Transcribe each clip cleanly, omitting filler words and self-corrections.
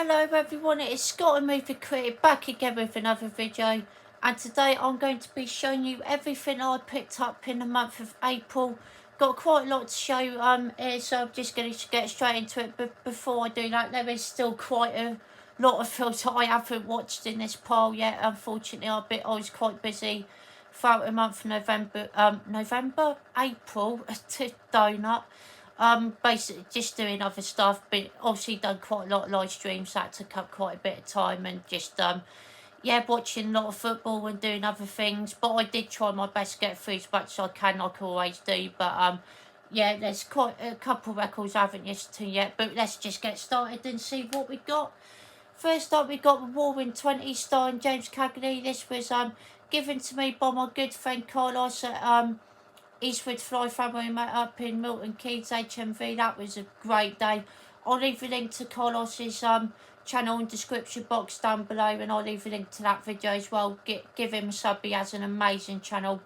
Hello everyone, it is Scottthemoviecritic back again with another video, and today I'm going to be showing you everything I picked up in the month of April. Got quite a lot to show here, so I'm just going to get straight into it. But before I do that, there is still quite a lot of films that I haven't watched in this pile yet. Unfortunately, I was quite busy throughout the month of April to donut. Basically just doing other stuff, but obviously done quite a lot of live streams. That took up quite a bit of time, and just yeah, watching a lot of football and doing other things. But I did try my best to get through as much as I can, like I always do. But yeah, there's quite a couple of records I haven't listened to yet. But let's just get started and see what we got. First up, we got The Roaring Twenties starring James Cagney. This was given to me by my good friend Carlos at Eastwood Fly Family met up in Milton Keynes HMV. That was a great day. I'll leave a link to Carlos's channel in the description box down below, and I'll leave a link to that video as well. Give him a sub, he has an amazing channel.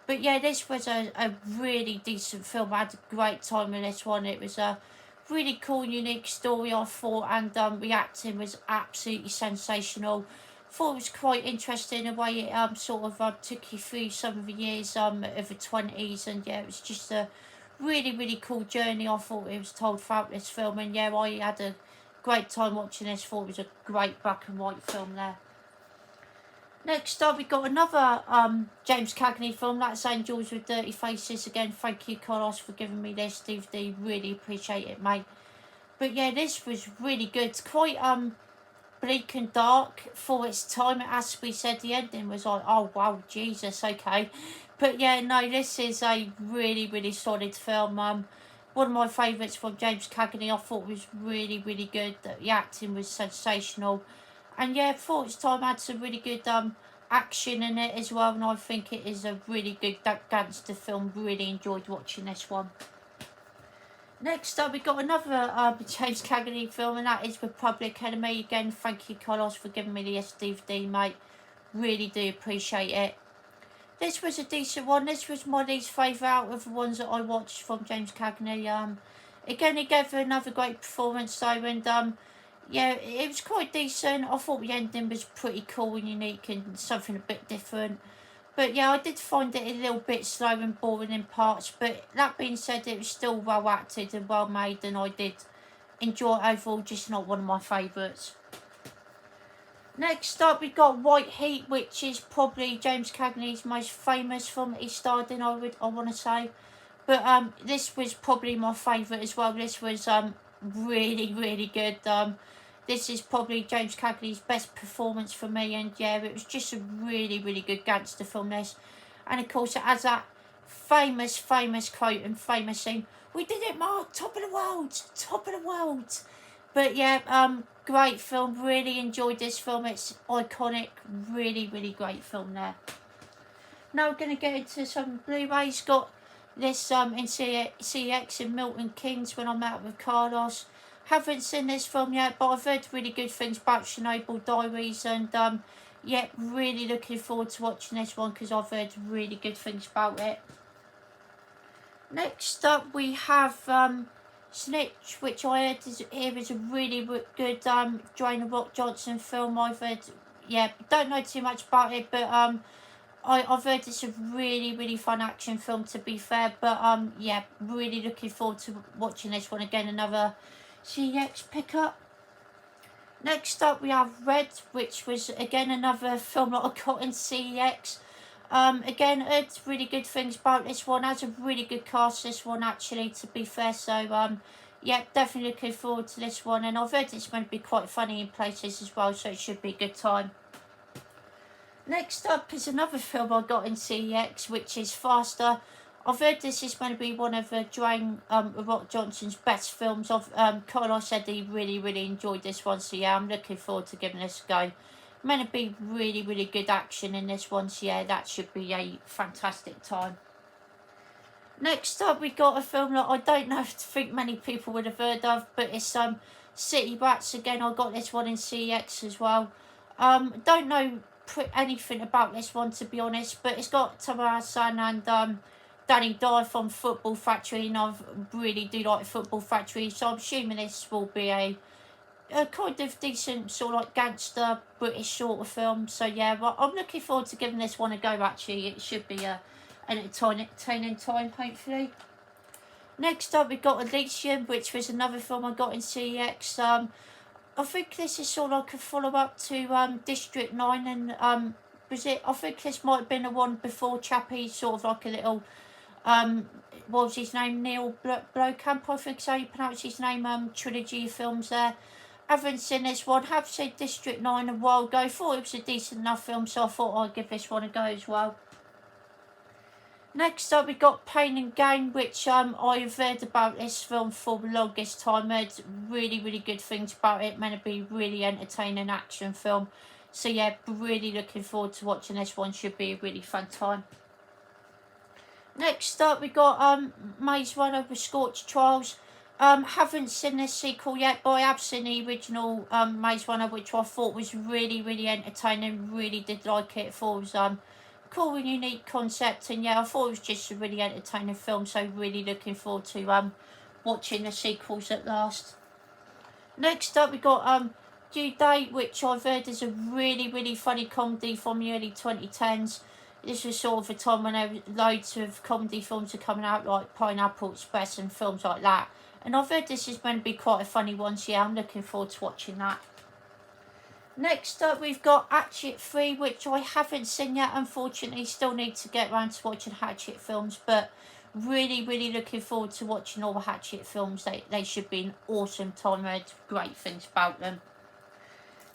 But yeah, this was a really decent film. I had a great time in this one. It was a really cool, unique story, I thought, and the acting was absolutely sensational. Thought it was quite interesting the way it sort of took you through some of the years of the 20s, and yeah, it was just a really cool journey. I thought it was told throughout this film, and yeah, I had a great time watching this. Thought it was a great black and white film there. Next up, we got another James Cagney film. That's Angels with Dirty Faces. Again, thank you, Carlos, for giving me this DVD. Really appreciate it, mate. But yeah, this was really good. It's quite bleak and dark for its time. As we said, the ending was like, oh wow, Jesus, okay. But yeah, no, this is a really solid film. One of my favourites from James Cagney. I thought was really good. The acting was sensational, and yeah, for its time had some really good action in it as well. And I think it is a really good gangster film. Really enjoyed watching this one. Next up, we got another James Cagney film, and that is Public Enemy. Again, thank you, Carlos, for giving me the DVD, mate. Really do appreciate it. This was a decent one. This was my least favourite out of the ones that I watched from James Cagney. Again, he gave another great performance, though, and yeah, it was quite decent. I thought the ending was pretty cool and unique and something a bit different. But yeah, I did find it a little bit slow and boring in parts. But that being said, it was still well acted and well made, and I did enjoy it overall, just not one of my favourites. Next up, we got White Heat, which is probably James Cagney's most famous film he starred in, I want to say. But this was probably my favourite as well. This was really good. This is probably James Cagney's best performance for me, and yeah, it was just a really good gangster film, this. And of course, it has that famous quote and famous scene, "We did it, Mark, top of the world." But yeah, great film, really enjoyed this film. It's iconic, really great film there. Now we're going to get into some Blu-rays. Got this in CX in Milton Keynes when I met up with Carlos. Haven't seen this film yet, but I've heard really good things about Chernobyl Diaries, and yeah, really looking forward to watching this one because I've heard really good things about it. Next up, we have Snitch, which I heard is a really good Dwayne The Rock Johnson film. I've heard, yeah, don't know too much about it, but I've heard it's a really fun action film, to be fair. But yeah, really looking forward to watching this one again. Another CX pickup. Next up, we have Red, which was again another film that I got in CX. Again, heard really good things about this one. Has a really good cast, this one, actually, to be fair. So yeah, definitely looking forward to this one, and I've heard it's going to be quite funny in places as well, so it should be a good time. Next up is another film I got in CX, which is Faster. I've heard this is going to be one of Dwayne The Rock Johnson's best films. Carlos said he really enjoyed this one, so yeah, I'm looking forward to giving this a go. Meant to be really good action in this one, so yeah, that should be a fantastic time. Next up, we got a film that I don't know if many people would have heard of, but it's City Rats. Again, I got this one in CX as well. Don't know anything about this one, to be honest, but it's got Tamar Hassan and Danny Dye from Football Factory, and I really do like Football Factory, so I'm assuming this will be a a kind of decent sort of like gangster British sort of film. So yeah, but I'm looking forward to giving this one a go. Actually, it should be an entertaining time, hopefully. Next up, we got Elysium, which was another film I got in CEX. I think this is sort of like a follow-up to District 9, and was it? I think this might have been the one before Chappie, sort of like a little what was his name? Neil Blomkamp, I think so you pronounce his name. Trilogy of films there. Haven't seen this one. Have seen District 9 a while ago. Thought it was a decent enough film, so I thought I'd give this one a go as well. Next up, we got Pain and Gain, which I've heard about this film for the longest time. Heard really, really good things about it. Meant to be really entertaining action film. So yeah, really looking forward to watching this one. Should be a really fun time. Next up, we got Maze Runner with Scorched Trials. Haven't seen this sequel yet, but I have seen the original Maze Runner, which I thought was really, really entertaining. Really did like it. Thought it was cool and unique concept, and yeah, I thought it was just a really entertaining film. So really looking forward to watching the sequels at last. Next up, we got DDay, which I've heard is a really, really funny comedy from the early 2010s. This was sort of a time when loads of comedy films are coming out, like Pineapple Express and films like that. And I've heard this is going to be quite a funny one, so yeah, I'm looking forward to watching that. Next up, we've got Hatchet III, which I haven't seen yet, unfortunately. Still need to get around to watching Hatchet films, but really, really looking forward to watching all the Hatchet films. They should be an awesome time. I heard great things about them.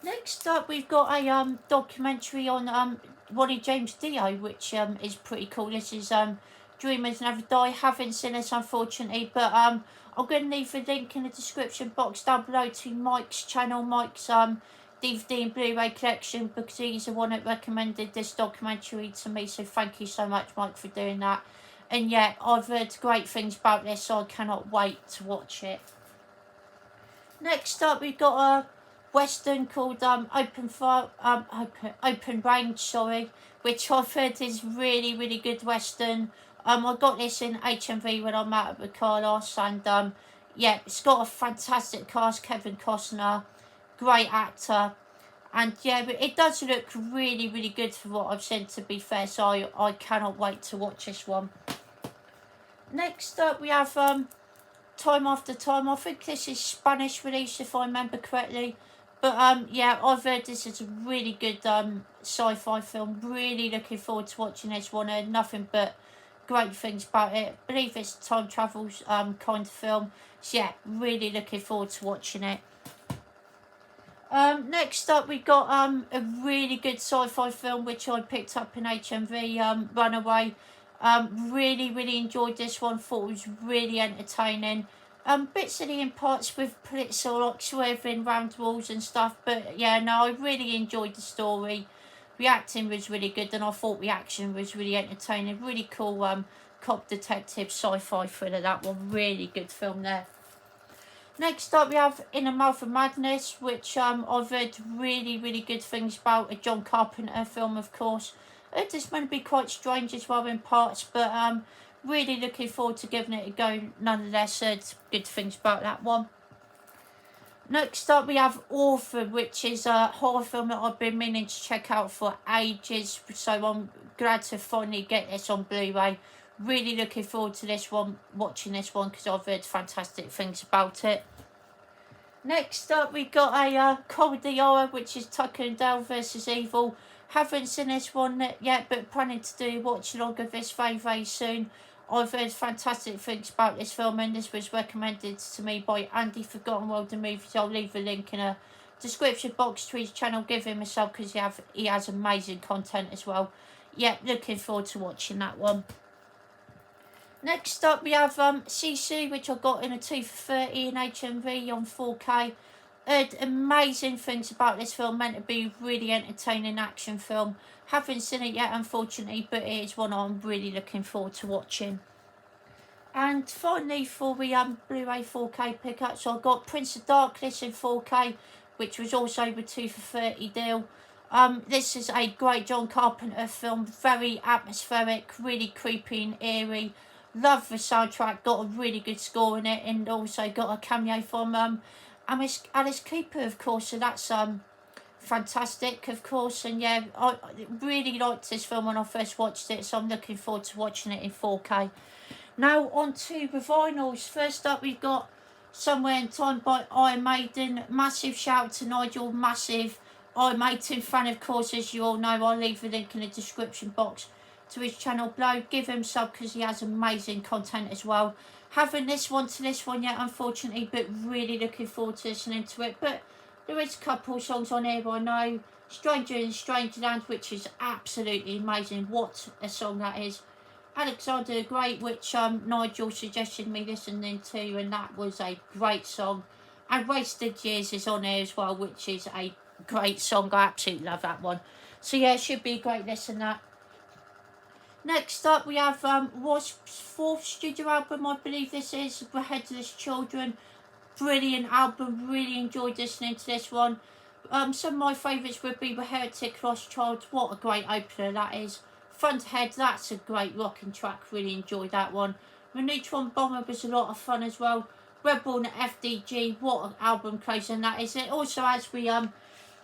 Next up, we've got a documentary on Ronnie James Dio, which is pretty cool. This is Dreamers Never Die. Haven't seen this, unfortunately, but I'm going to leave a link in the description box down below to Mike's channel, Mike's DVD and Blu-ray collection, because he's the one that recommended this documentary to me, so thank you so much, Mike, for doing that. And yeah, I've heard great things about this, so I cannot wait to watch it. Next up, we've got a Western called Open Range, sorry, which I've heard is really, really good Western. I got this in HMV when I'm out at the Carlos, and yeah, it's got a fantastic cast. Kevin Costner, great actor, and yeah, but it does look really, really good for what I've seen, to be fair, so I cannot wait to watch this one. Next up, we have Time After Time. I think this is Spanish release, if I remember correctly. But yeah, I've heard this is a really good sci-fi film. Really looking forward to watching this one. Nothing but great things about it. I believe it's a time travel kind of film. So yeah, really looking forward to watching it. Next up, we got a really good sci-fi film which I picked up in HMV, Runaway. Really, really enjoyed this one. Thought it was really entertaining. Bits of the in parts with political, like swerving round walls and stuff, but yeah, no, I really enjoyed the story. The acting was really good, and I thought the action was really entertaining. Really cool cop detective sci-fi thriller, that one. Really good film there. Next up, we have In the Mouth of Madness, which I've heard really, really good things about. A John Carpenter film, of course. It's going to be quite strange as well in parts, but really looking forward to giving it a go. Nonetheless, heard good things about that one. Next up, we have Orphan, which is a horror film that I've been meaning to check out for ages, so I'm glad to finally get this on Blu-ray. Really looking forward to this one, watching this one, because I've heard fantastic things about it. Next up, we got a comedy horror, which is Tucker and Dale vs. Evil. Haven't seen this one yet, but planning to do watch along of this very, very soon. I've heard fantastic things about this film, and this was recommended to me by Andy Forgotten World of Movies. I'll leave a link in a description box to his channel. Give him a sub, because he has amazing content as well. Yeah, looking forward to watching that one. Next up, we have CC, which I got in a 2 for 30 in HMV on 4K. Heard amazing things about this film. Meant to be a really entertaining action film. Haven't seen it yet, unfortunately, but it is one I'm really looking forward to watching. And finally, for the Blu-ray 4K pickup, so I got Prince of Darkness in 4K, which was also the 2 for 30 deal. This is a great John Carpenter film. Very atmospheric, really creepy and eerie. Love the soundtrack. Got a really good score in it, and also got a cameo from Alice Cooper, of course, so that's fantastic, of course. And yeah, I really liked this film when I first watched it, so I'm looking forward to watching it in 4K. Now on to the vinyls. First up, we've got Somewhere in Time by Iron Maiden. Massive shout out to Nigel, massive Iron Maiden fan, of course, as you all know. I'll leave a link in the description box to his channel below. Give him sub because he has amazing content as well. Haven't listened to this one yet, unfortunately, but really looking forward to listening to it. But there is a couple of songs on here I know. Stranger in Strangerland, which is absolutely amazing. What a song that is. Alexander the Great, which Nigel suggested me listening to, and that was a great song. And Wasted Years is on here as well, which is a great song. I absolutely love that one. So yeah, it should be a great listen, that. Next up, we have Wasp's 4th studio album, I believe this is, The Headless Children. Brilliant album, really enjoyed listening to this one. Some of my favourites would be The Heretic Rothschild. What a great opener that is. Fronthead, that's a great rocking track, really enjoyed that one. The Neutron Bomber was a lot of fun as well. Rebel FDG, what an album closing that is. It also has the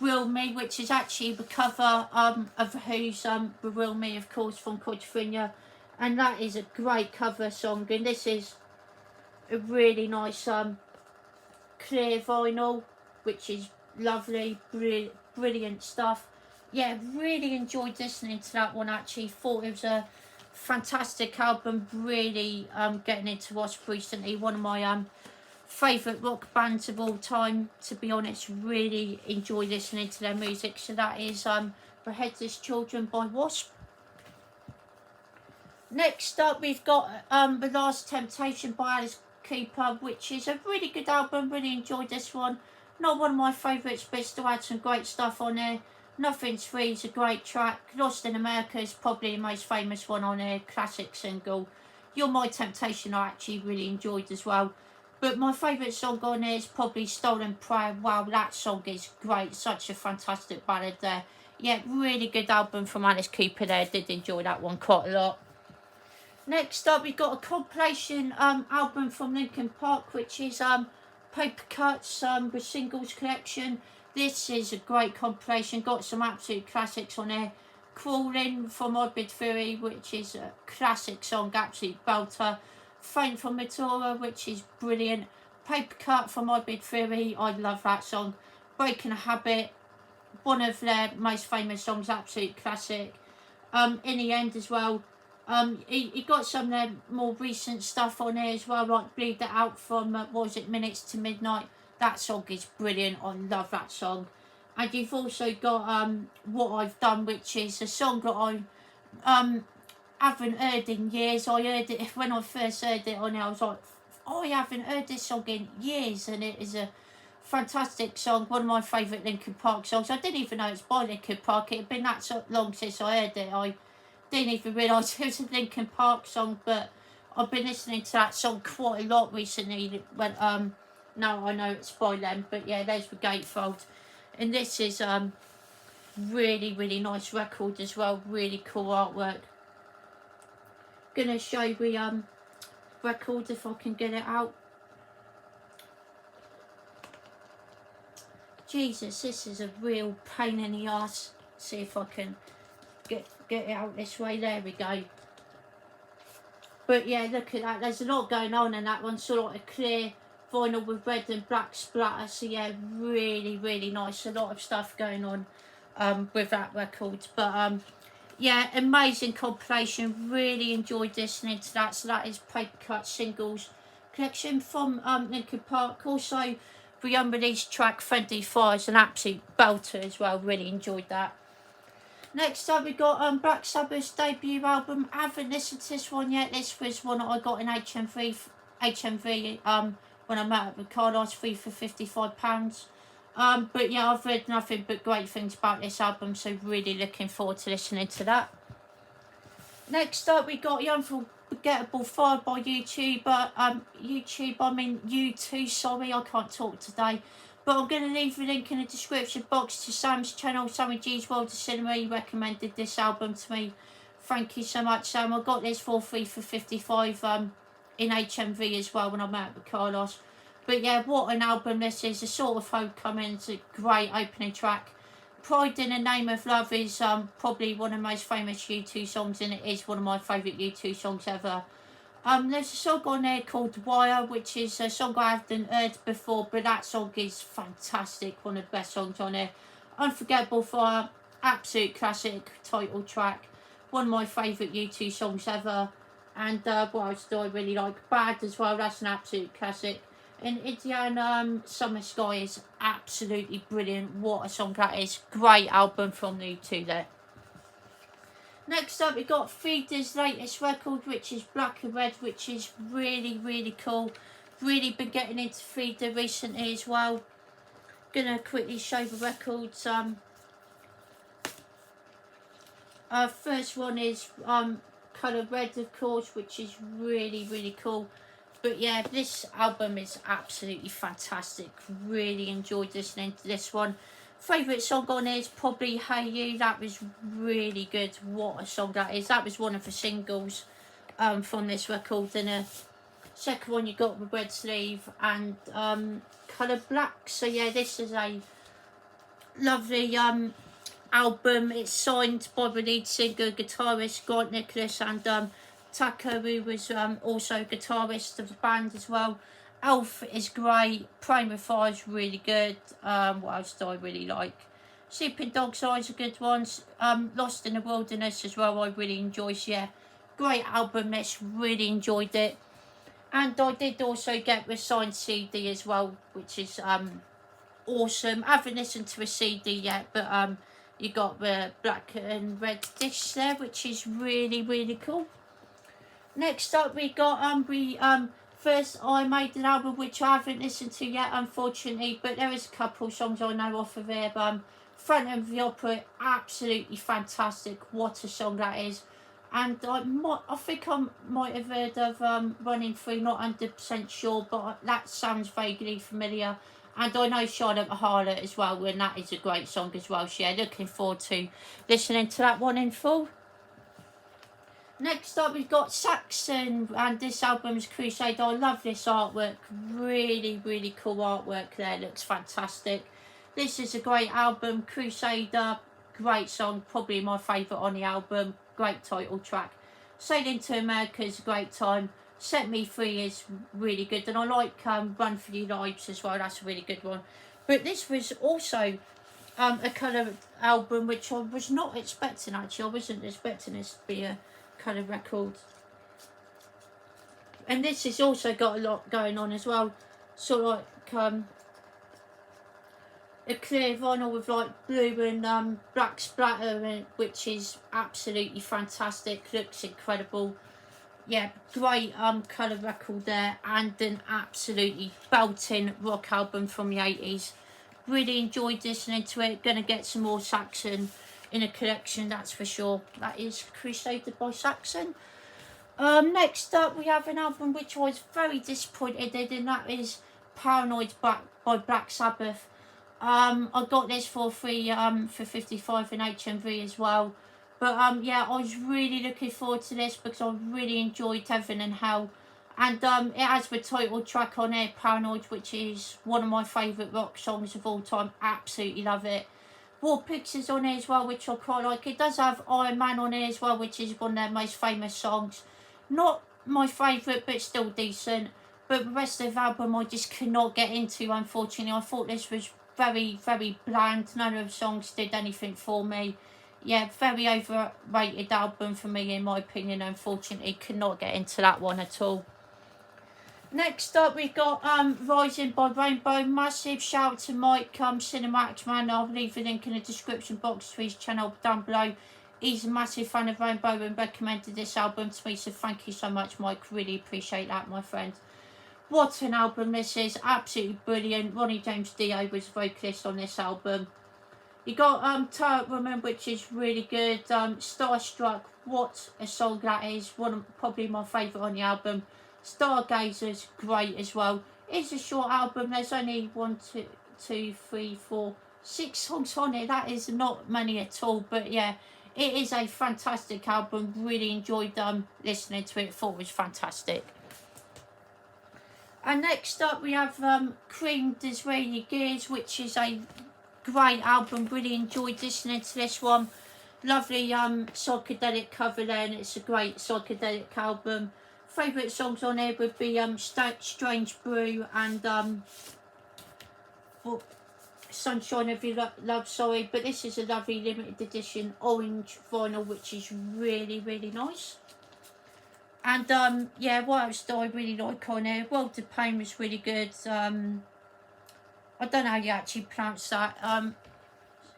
Real Me, which is actually the cover of Who's The Real Me, of course, from California. And that is a great cover song, and this is a really nice clear vinyl, which is lovely, brilliant stuff. Yeah, really enjoyed listening to that one, actually. Thought it was a fantastic album. Really getting into Wasp recently. One of my favourite rock bands of all time, to be honest. Really enjoy listening to their music. So that is The Headless Children by Wasp. Next up, we've got The Last Temptation by Alice Cooper, which is a really good album. Really enjoyed this one. Not one of my favourites, but still had some great stuff on there. Nothing's Free is a great track. Lost in America is probably the most famous one on there. Classic single. You're My Temptation I actually really enjoyed as well. But my favourite song on there is probably Stolen Prayer. Wow, that song is great. Such a fantastic ballad there. Yeah, really good album from Alice Cooper there. Did enjoy that one quite a lot. Next up, we've got a compilation album from Linkin Park, which is Paper Cuts, the singles collection. This is a great compilation, got some absolute classics on there. Crawling from Morbid Theory, which is a classic song, absolute belter. Faint from Theora, which is brilliant. Paper Cut from Morbid Theory, I love that song. Breaking a Habit, one of their most famous songs, absolute classic. In the End as well. He got some of their more recent stuff on there as well, like Bleed It Out from, what was it, Minutes to Midnight. That song is brilliant. I love that song. And you've also got What I've Done, which is a song that I haven't heard in years. I heard it when I first heard it on it. I was like, oh, I haven't heard this song in years, and it is a fantastic song. One of my favourite Linkin Park songs. I didn't even know it's by Linkin Park. It had been that so long since I heard it. I didn't even realise it was a Linkin Park song, but I've been listening to that song quite a lot recently. When now I know it's by them, but yeah, there's the Gatefold. And this is really, really nice record as well. Really cool artwork. Gonna show the record if I can get it out. Jesus, this is a real pain in the ass. See if I can get it out this way. There we go. But yeah, look at that. There's a lot going on in that one. Sort of like a clear vinyl with red and black splatter. So yeah, really, really nice. A lot of stuff going on with that record. But yeah, amazing compilation. Really enjoyed listening to that. So that is Paper Cut Singles collection from Linkin Park. Also, the unreleased track Friendly Fire is an absolute belter as well. Really enjoyed that. Next up, we got Black Sabbath's debut album. I haven't listened to this one yet. This was one that I got in HMV when I met up with Carlos, free for £55. But yeah, I've heard nothing but great things about this album, so really looking forward to listening to that. Next up, we got The Unforgettable Fire by U2, U2, sorry, I can't talk today. But I'm going to leave a link in the description box to Sam's channel, Sammy G's World of Cinema. He recommended this album to me. Thank you so much, Sam. I got this for free for £55 in HMV as well when I met with Carlos. But yeah, what an album this is. A Sort of Homecoming's a great opening track. Pride in the Name of Love is probably one of the most famous U2 songs, and it is one of my favourite U2 songs ever. There's a song on there called Wire, which is a song I haven't heard before, but that song is fantastic. One of the best songs on there. Unforgettable Fire, absolute classic title track. One of my favourite U2 songs ever. And what else do I really like? Bad as well, that's an absolute classic. And Indian Summer Sky is absolutely brilliant. What a song that is. Great album from the U2 there. Next up, we got Theora's latest record, which is Black and Red, which is really, really cool. Really been getting into Theora recently as well. Gonna quickly show the records. First one is Colour Red, of course, which is really, really cool. But yeah, this album is absolutely fantastic. Really enjoyed listening to this one. Favourite song on here is probably Hey You. That was really good. What a song that is. That was one of the singles from this record. And the second one you got with Red Sleeve and Colour Black. So yeah, this is a lovely album. It's signed by the lead singer, guitarist Grant Nicholas, and Taco, who was also guitarist of the band as well. Elf is great. Prime with Fire is really good. What else do I really like? Sleeping Dog's Eyes are good ones. Lost in the Wilderness as well, I really enjoy. So yeah, great album. Let's really enjoyed it. And I did also get the signed CD as well, which is awesome. I haven't listened to a CD yet, but you got the Black and Red disc there, which is really, really cool. Next up, we got first I made an album which I haven't listened to yet, unfortunately, but there is a couple songs I know off of here. Front of the Opera, absolutely fantastic. What a song that is. And I think I might have heard of Running Free, not 100% sure, but that sounds vaguely familiar. And I know Charlotte Harlot as well, and that is a great song as well. So yeah, looking forward to listening to that one in full. Next up, we've got Saxon, and this album's Crusade. I love this artwork. Really, really cool artwork there. Looks fantastic. This is a great album. Crusader, great song. Probably my favourite on the album. Great title track. Sailing to America is a great time. Set Me Free is really good. And I like Run For Your Lives as well. That's a really good one. But this was also a colour album, which I was not expecting, actually. I wasn't expecting this to be a colour record. And this has also got a lot going on as well. Sort of like a clear vinyl with like blue and black splatter in it, which is absolutely fantastic. Looks incredible. Yeah, great colour record there, and an absolutely belting rock album from the 80s. Really enjoyed listening to it. Gonna get some more Saxon in a collection, that's for sure. That is Crusader by Saxon. Next up, we have an album which I was very disappointed in, and that is Paranoid by Black Sabbath. I got this for free for 55 in HMV as well. But yeah, I was really looking forward to this because I really enjoyed Heaven and Hell. And it has the title track on it, Paranoid, which is one of my favourite rock songs of all time. Absolutely love it. War Pigs is on here as well, which I quite like. It does have Iron Man on here as well, which is one of their most famous songs. Not my favourite, but still decent. But the rest of the album I just cannot get into, unfortunately. I thought this was very, very bland. None of the songs did anything for me. Yeah, very overrated album for me, in my opinion. Unfortunately, could not get into that one at all. Next up, we've got Rising by Rainbow. Massive shout out to Mike, Cinemax Man. I'll leave a link in the description box to his channel down below. He's a massive fan of Rainbow and recommended this album to me, so thank you so much, Mike. Really appreciate that, my friend. What an album this is. Absolutely brilliant. Ronnie James Dio was vocalist on this album. You got Turret Woman, which is really good. Starstruck, what a song that is. Probably my favourite on the album. Stargazer's great as well. It's a short album. There's only 6 songs on it. That is not many at all. But yeah, it is a fantastic album. Really enjoyed listening to it. Thought it was fantastic. And next up we have Cream Disraeli Gears, which is a great album. Really enjoyed listening to this one. Lovely psychedelic cover there, and it's a great psychedelic album. Favourite songs on here would be Strange Brew and Sunshine of Your Love, sorry, but this is a lovely limited edition orange vinyl, which is really, really nice. And yeah, what else do I really like on here? World of Pain was really good. I don't know how you actually pronounce that.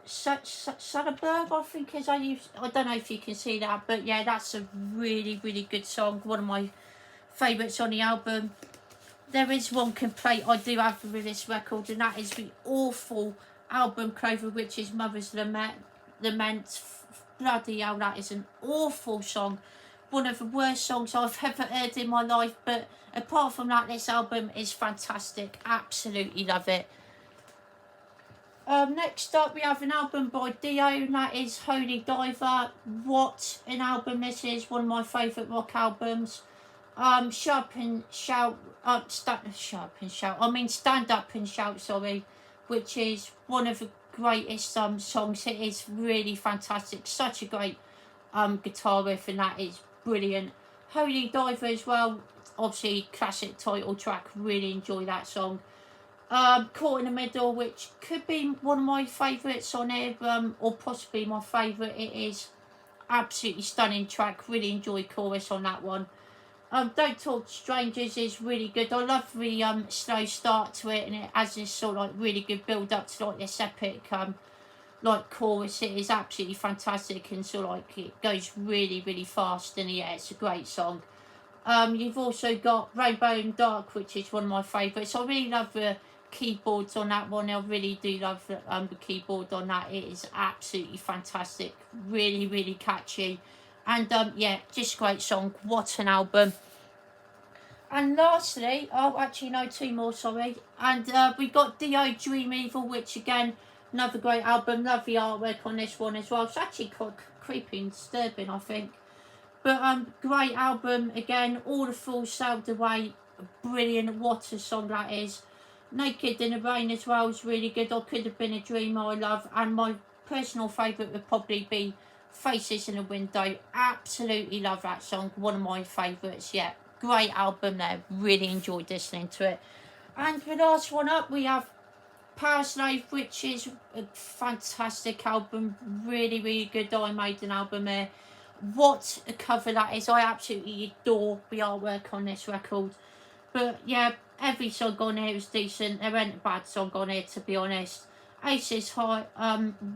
Soderbergh, I think is I don't know if you can see that, but yeah, that's a really, really good song. One of my favourites on the album. There is one complaint I do have with this record, and that is the awful album cover, which is Mother's Lament. Bloody hell, that is an awful song. One of the worst songs I've ever heard in my life, but apart from that, this album is fantastic. Absolutely love it. Next up, we have an album by DDay, and that is Holy Diver. What an album this is! One of my favourite rock albums. Sharp and Shout. Stand Up and Shout. Sorry, which is one of the greatest songs. It is really fantastic. Such a great guitar riff, and that is brilliant. Holy Diver as well. Obviously, classic title track. Really enjoy that song. Caught in the Middle, which could be one of my favourites on here, or possibly my favourite. It is absolutely stunning track. Really enjoy chorus on that one. Don't Talk to Strangers is really good. I love the slow start to it, and it has this sort of like really good build up to like this epic like chorus. It is absolutely fantastic, and sort of like it goes really, really fast, and yeah, it's a great song. You've also got Rainbow and Dark, which is one of my favourites. I really love the keyboards on that one. I really do love the keyboard on that. It is absolutely fantastic. Really, really catchy. And yeah, just a great song. What an album. And lastly, oh, actually no, two more, sorry. And we got DDay Dream Evil, which again, another great album. Love the artwork on this one as well. It's actually quite creepy and disturbing, I think. But great album again. All the Fools Sailed Away. Brilliant. What a song that is. Naked in the Rain as well is really good. I Could Have Been a Dream I love. And my personal favourite would probably be Faces in a Window. Absolutely love that song. One of my favourites. Yeah, great album there. Really enjoyed listening to it. And the last one up, we have Power Slave, which is a fantastic album. Really, really good Iron Maiden album there. What a cover that is. I absolutely adore the artwork on this record. But yeah, every song on here is decent. There ain't a bad song on here, to be honest. Aces High,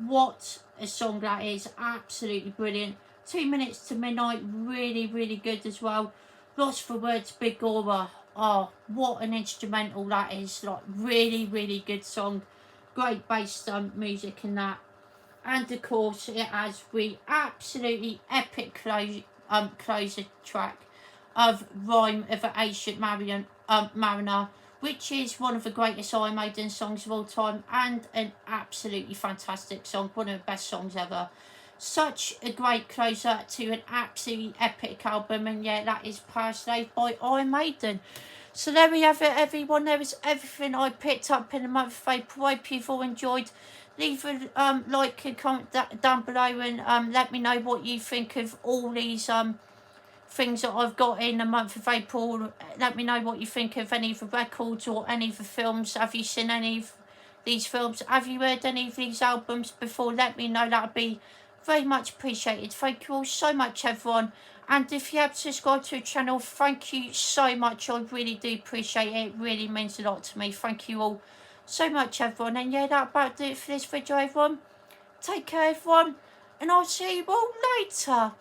what a song that is. Absolutely brilliant. 2 Minutes to Midnight, really, really good as well. Lost for Words, Big Aura. Oh, what an instrumental that is. Like, really, really good song. Great bass music in that. And of course, it has the absolutely epic closer track of Rhyme of the Ancient Mariner, which is one of the greatest Iron Maiden songs of all time, and an absolutely fantastic song, one of the best songs ever. Such a great closer to an absolutely epic album, and yeah, that is Power Slave by Iron Maiden. So there we have it, everyone. There is everything I picked up in the month of April. I hope you've all enjoyed. Leave a like and comment down below, and let me know what you think of all these things that I've got in the month of April. Let me know what you think of any of the records or any of the films. Have you seen any of these films? Have you heard any of these albums before? Let me know. That would be very much appreciated. Thank you all so much, everyone. And if you have subscribed to the channel, thank you so much. I really do appreciate it. It really means a lot to me. Thank you all so much, everyone. And yeah, that about do it for this video, everyone. Take care, everyone, and I'll see you all later.